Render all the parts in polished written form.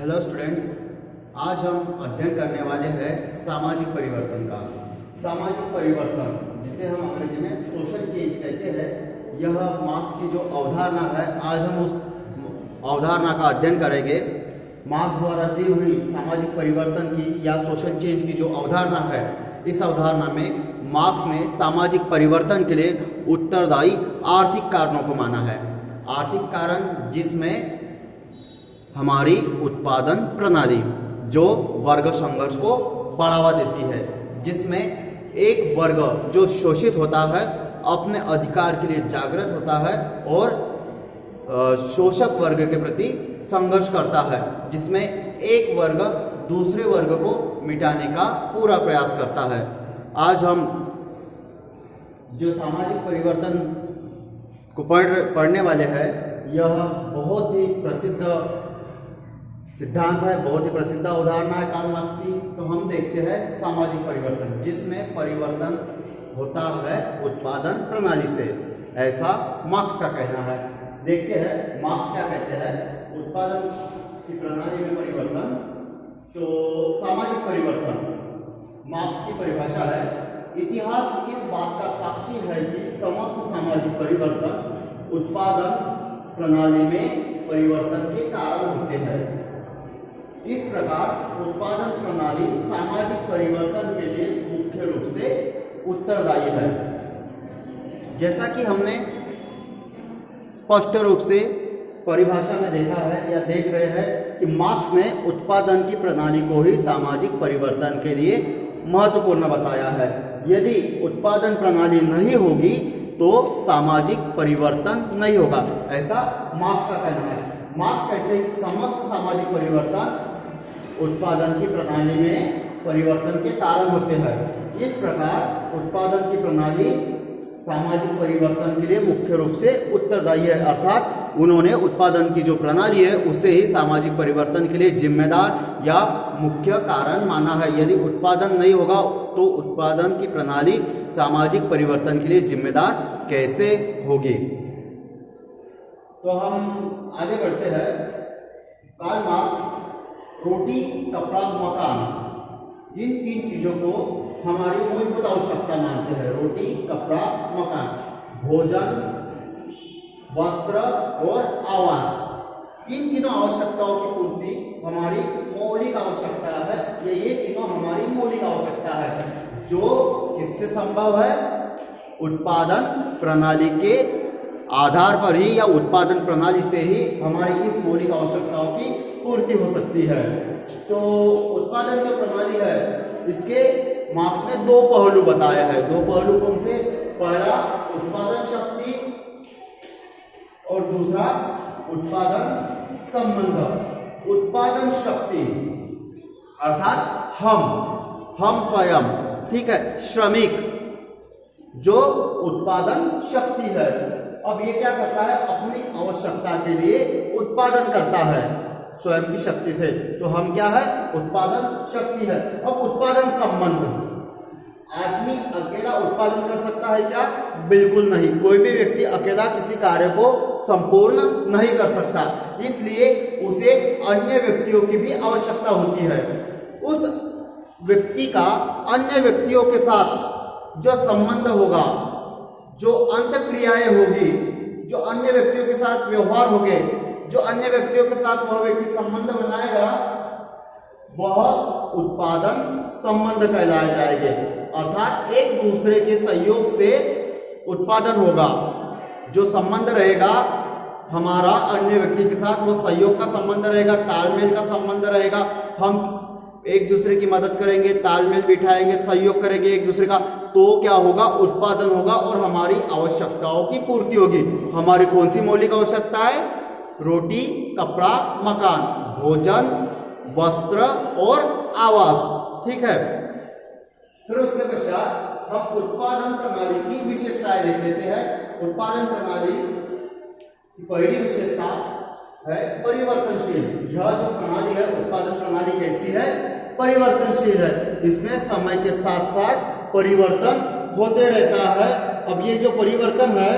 Hello students, आज हम अध्ययन करने वाले हैं सामाजिक परिवर्तन का। सामाजिक परिवर्तन जिसे हम अंग्रेजी में सोशल चेंज कहते हैं, यह मार्क्स की जो अवधारणा है, आज हम उस अवधारणा का अध्ययन करेंगे। मार्क्स द्वारा दी हुई सामाजिक परिवर्तन की या सोशल चेंज की जो अवधारणा है, इस अवधारणा में मार्क्स ने सामाजिक परिवर्तन के लिए उत्तरदायी आर्थिक कारणों को माना है। आर्थिक कारण जिसमें हमारी उत्पादन प्रणाली जो वर्ग संघर्ष को बढ़ावा देती है, जिसमें एक वर्ग जो शोषित होता है अपने अधिकार के लिए जागृत होता है और शोषक वर्ग के प्रति संघर्ष करता है, जिसमें एक वर्ग दूसरे वर्ग को मिटाने का पूरा प्रयास करता है। आज हम जो सामाजिक परिवर्तन को पढ़ने वाले हैं, यह बहुत ही प्रसिद्ध सिद्धांत है, बहुत ही प्रसिद्ध अवधारणा है कार्ल मार्क्स की। तो हम देखते हैं सामाजिक परिवर्तन, जिसमें परिवर्तन होता है उत्पादन प्रणाली से, ऐसा मार्क्स का कहना है। देखते हैं मार्क्स क्या कहते हैं उत्पादन की प्रणाली में परिवर्तन। तो सामाजिक परिवर्तन मार्क्स की परिभाषा है, इतिहास इस बात का साक्षी है कि समस्त सामाजिक परिवर्तन उत्पादन प्रणाली में परिवर्तन के कारण होते हैं। इस प्रकार उत्पादन प्रणाली सामाजिक परिवर्तन के लिए मुख्य रूप से उत्तरदायी है। जैसा कि हमने स्पष्ट रूप से परिभाषा में देखा है या देख रहे हैं कि मार्क्स ने उत्पादन की प्रणाली को ही सामाजिक परिवर्तन के लिए महत्वपूर्ण बताया है। यदि उत्पादन प्रणाली नहीं होगी तो सामाजिक परिवर्तन नहीं होगा, ऐसा मार्क्स का कहना है। मार्क्स कहते हैं कि समस्त सामाजिक परिवर्तन उत्पादन की प्रणाली में परिवर्तन के कारण होते हैं। इस प्रकार उत्पादन की प्रणाली सामाजिक परिवर्तन के लिए मुख्य रूप से उत्तरदायी है, अर्थात उन्होंने उत्पादन की जो प्रणाली है उसे ही सामाजिक परिवर्तन के लिए जिम्मेदार या मुख्य कारण माना है। यदि उत्पादन नहीं होगा तो उत्पादन की प्रणाली सामाजिक परिवर्तन के लिए जिम्मेदार कैसे होगी। तो हम आगे बढ़ते हैं। कार्ल मार्क्स रोटी, कपड़ा, मकान, इन तीन चीजों को हमारी मूलभूत आवश्यकता मानते हैं। रोटी, कपड़ा, मकान, भोजन, वस्त्र और आवास, इन तीनों आवश्यकताओं की पूर्ति हमारी मौलिक आवश्यकता है। ये तीनों हमारी मौलिक आवश्यकता है, जो किससे संभव है? उत्पादन प्रणाली के आधार पर ही या उत्पादन प्रणाली से ही हमारी इस मौलिक आवश्यकताओं की पूर्ति हो सकती है। तो उत्पादन जो प्रणाली है, इसके मार्क्स ने दो पहलू बताया है। दो पहलू कौन से? पहला उत्पादन शक्ति और दूसरा उत्पादन संबंध। उत्पादन शक्ति अर्थात हम स्वयं, ठीक है, श्रमिक जो उत्पादन शक्ति है। अब ये क्या करता है? अपनी आवश्यकता के लिए उत्पादन करता है स्वयं की शक्ति से। तो हम क्या है? उत्पादन शक्ति है। अब उत्पादन संबंध, आदमी अकेला उत्पादन कर सकता है क्या? बिल्कुल नहीं। कोई भी व्यक्ति अकेला किसी कार्य को संपूर्ण नहीं कर सकता, इसलिए उसे अन्य व्यक्तियों की भी आवश्यकता होती है। उस व्यक्ति का अन्य व्यक्तियों के साथ जो संबंध होगा, जो अंतःक्रियाएं होगी, जो अन्य व्यक्तियों के साथ व्यवहार होंगे, जो अन्य व्यक्तियों के साथ वह व्यक्ति संबंध बनाएगा, वह उत्पादन संबंध कहलाए जाएंगे। अर्थात एक दूसरे के सहयोग से उत्पादन होगा। जो संबंध रहेगा हमारा अन्य व्यक्ति के साथ, वो सहयोग का संबंध रहेगा, तालमेल का संबंध रहेगा। हम एक दूसरे की मदद करेंगे, तालमेल बिठाएंगे, सहयोग करेंगे एक दूसरे का, तो क्या होगा? उत्पादन होगा और हमारी आवश्यकताओं की पूर्ति होगी। हमारी कौन सी मौलिक आवश्यकता है? रोटी, कपड़ा, मकान, भोजन, वस्त्र और आवास, ठीक है। फिर उसके पश्चात हम उत्पादन प्रणाली की विशेषताएं देख लेते हैं। उत्पादन प्रणाली की पहली विशेषता है परिवर्तनशील। यह जो प्रणाली है, उत्पादन प्रणाली कैसी है? परिवर्तनशील है। इसमें समय के साथ साथ परिवर्तन होते रहता है। अब ये जो परिवर्तन है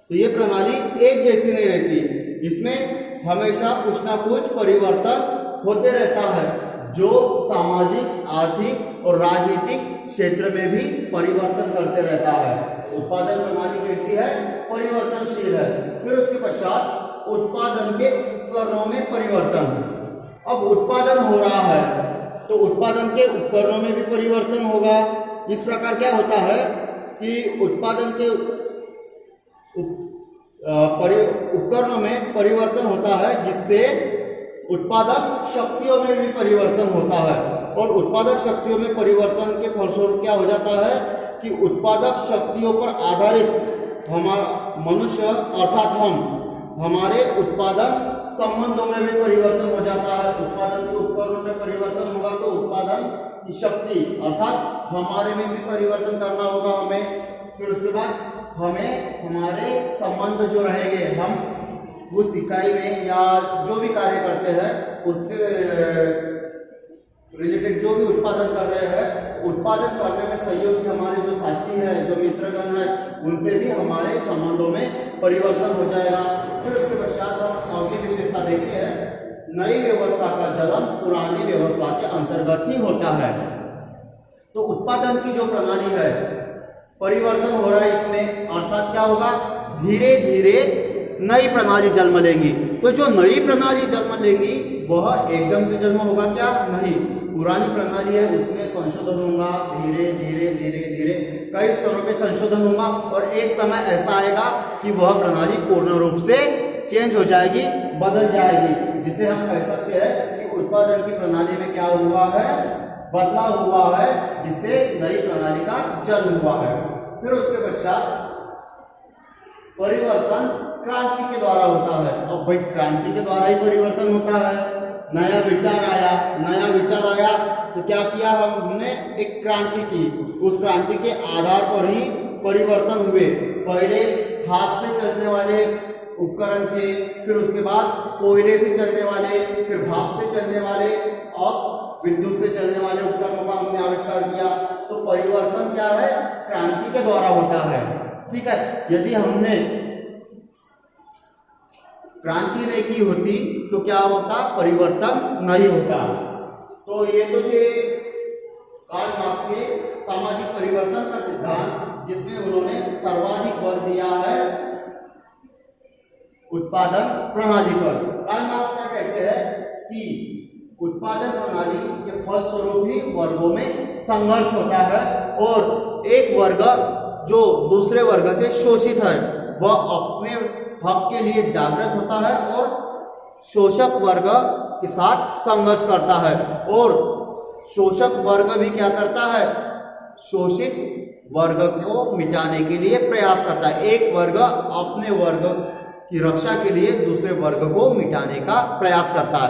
तो ये प्रणाली एक जैसी नहीं रहती, इसमें हमेशा कुछ ना कुछ परिवर्तन होते रहता है, जो सामाजिक, आर्थिक और राजनीतिक क्षेत्र में भी परिवर्तन करते रहता है। उत्पादन प्रणाली कैसी है? परिवर्तनशील है। फिर उसके पश्चात उत्पादन के उपकरणों में परिवर्तन। अब उत्पादन हो रहा है तो उत्पादन के उपकरणों में भी परिवर्तन होगा। इस प्रकार क्या होता है कि उत्पादन के उपकरणों में परिवर्तन होता है, जिससे उत्पादक शक्तियों में भी परिवर्तन होता है। और उत्पादक शक्तियों में परिवर्तन के फलस्वरूप क्या हो जाता है कि उत्पादक शक्तियों पर आधारित हमारा मनुष्य अर्थात हमारे उत्पादन संबंधों में भी परिवर्तन हो जाता है। उत्पादन के उपकरणों में परिवर्तन होगा तो उत्पादन की शक्ति अर्थात हमारे में भी परिवर्तन करना होगा हमें। फिर उसके बाद हमें हमारे संबंध जो रहेंगे, हम उस इकाई में या जो भी कार्य करते हैं उससे रिलेटेड जो भी उत्पादन कर रहे हैं, उत्पादन करने में सहयोगी हमारे जो साथी है, जो मित्रगण है, उनसे भी हमारे संबंधों में परिवर्तन हो जाएगा। फिर उसके पश्चात हम अगली विशेषता देखते हैं, नई व्यवस्था का जन्म पुरानी व्यवस्था के अंतर्गत ही होता है। तो उत्पादन की जो प्रणाली है, परिवर्तन हो रहा है इसमें, अर्थात क्या होगा, धीरे धीरे नई प्रणाली जन्म लेंगी। तो जो नई प्रणाली जन्म लेंगी वह एकदम से जन्म होगा क्या? नहीं, पुरानी प्रणाली है उसमें संशोधन होगा, धीरे धीरे धीरे धीरे कई स्तरों पे संशोधन होगा और एक समय ऐसा आएगा कि वह प्रणाली पूर्ण रूप से चेंज हो जाएगी, बदल जाएगी, जिसे हम कह सकते हैं कि उत्पादन की प्रणाली में क्या हुआ है, बदलाव हुआ है, जिससे नई प्रणाली का जन्म हुआ है। फिर उसके पश्चात परिवर्तन क्रांति के द्वारा होता है। अब भाई क्रांति के द्वारा ही परिवर्तन होता है। नया विचार आया तो क्या किया, हमने एक क्रांति की, उस क्रांति के आधार पर ही परिवर्तन हुए। पहले हाथ से चलने वाले उपकरण थे, फिर उसके बाद कोयले से चलने वाले, फिर भाप से चलने वाले और विद्युत से चलने वाले उपकरणों का हमने आविष्कार किया। तो परिवर्तन क्या है, क्रांति के द्वारा होता है। ठीक है, यदि हमने क्रांति नहीं की होती तो क्या होता, परिवर्तन नहीं होता। तो ये तो थे कार्ल मार्क्स के सामाजिक परिवर्तन का सिद्धांत, जिसमें उन्होंने सर्वाधिक बल दिया है उत्पादन प्रणाली पर। कार्ल मार्क्स क्या कहते हैं कि उत्पादन प्रणाली के फलस्वरूप ही वर्गों में संघर्ष होता है और एक वर्ग जो दूसरे वर्ग से शोषित है वह अपने हक के लिए जागृत होता है और शोषक वर्ग के साथ संघर्ष करता है। और शोषक वर्ग भी क्या करता है, शोषित वर्ग को मिटाने के लिए प्रयास करता है। एक वर्ग अपने वर्ग की रक्षा के लिए दूसरे वर्ग को मिटाने का प्रयास करता है।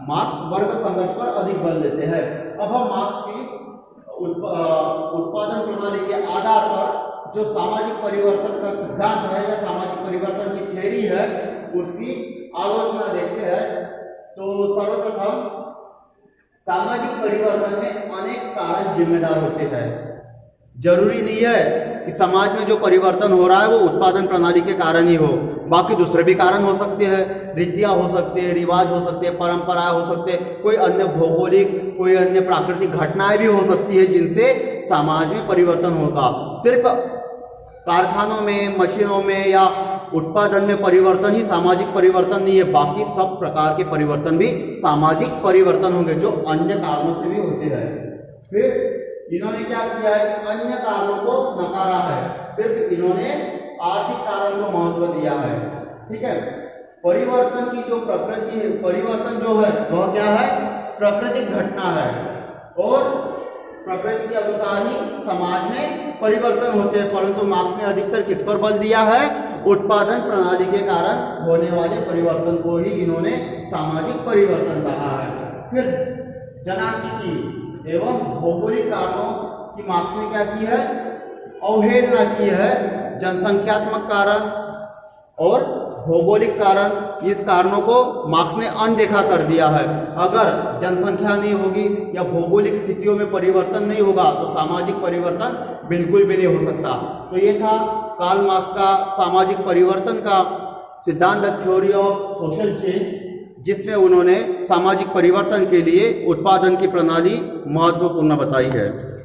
मार्क्स वर्ग संघर्ष पर अधिक बल देते हैं। अब हम मार्क्स की उत्पादन प्रणाली के आधार पर जो सामाजिक परिवर्तन का सिद्धांत है या सामाजिक परिवर्तन की थ्योरी है उसकी आलोचना देखते हैं। तो सर्वप्रथम सामाजिक परिवर्तन में अनेक कारण जिम्मेदार होते हैं। जरूरी नहीं है कि समाज में जो परिवर्तन हो रहा है वो उत्पादन प्रणाली के कारण ही हो, बाकी दूसरे भी कारण हो सकते हैं, रीतियां हो सकते हैं, रिवाज हो सकते हैं, परंपराएं हो सकते हैं, कोई अन्य भौगोलिक, कोई अन्य प्राकृतिक घटनाएं भी हो सकती है जिनसे समाज में परिवर्तन होगा। सिर्फ कारखानों में, मशीनों में या उत्पादन में परिवर्तन ही सामाजिक परिवर्तन नहीं है, बाकी सब प्रकार के परिवर्तन भी सामाजिक परिवर्तन होंगे जो अन्य कारणों से भी होते हैं। फिर इन्होंने क्या किया है कि अन्य कारणों को नकारा है, सिर्फ इन्होंने आर्थिक कारण को महत्व दिया है। ठीक है, परिवर्तन की जो प्रकृति है, परिवर्तन जो है वह क्या है, प्राकृतिक घटना है और प्रकृति के अनुसार ही समाज में परिवर्तन होते हैं। परंतु मार्क्स ने अधिकतर किस पर बल दिया है, उत्पादन प्रणाली के कारण होने वाले परिवर्तन को ही इन्होंने सामाजिक परिवर्तन कहा है। फिर जनांकीय एवं भौगोलिक कारणों की मार्क्स ने क्या की है, अवहेलना की है। जनसंख्यात्मक कारण और भौगोलिक कारण, इस कारणों को मार्क्स ने अनदेखा कर दिया है। अगर जनसंख्या नहीं होगी या भौगोलिक स्थितियों में परिवर्तन नहीं होगा तो सामाजिक परिवर्तन बिल्कुल भी नहीं हो सकता। तो ये था कार्ल मार्क्स का सामाजिक परिवर्तन का सिद्धांत, थ्योरी ऑफ सोशल चेंज। जिसमें उन्होंने सामाजिक परिवर्तन के लिए उत्पादन की प्रणाली महत्वपूर्ण बताई है।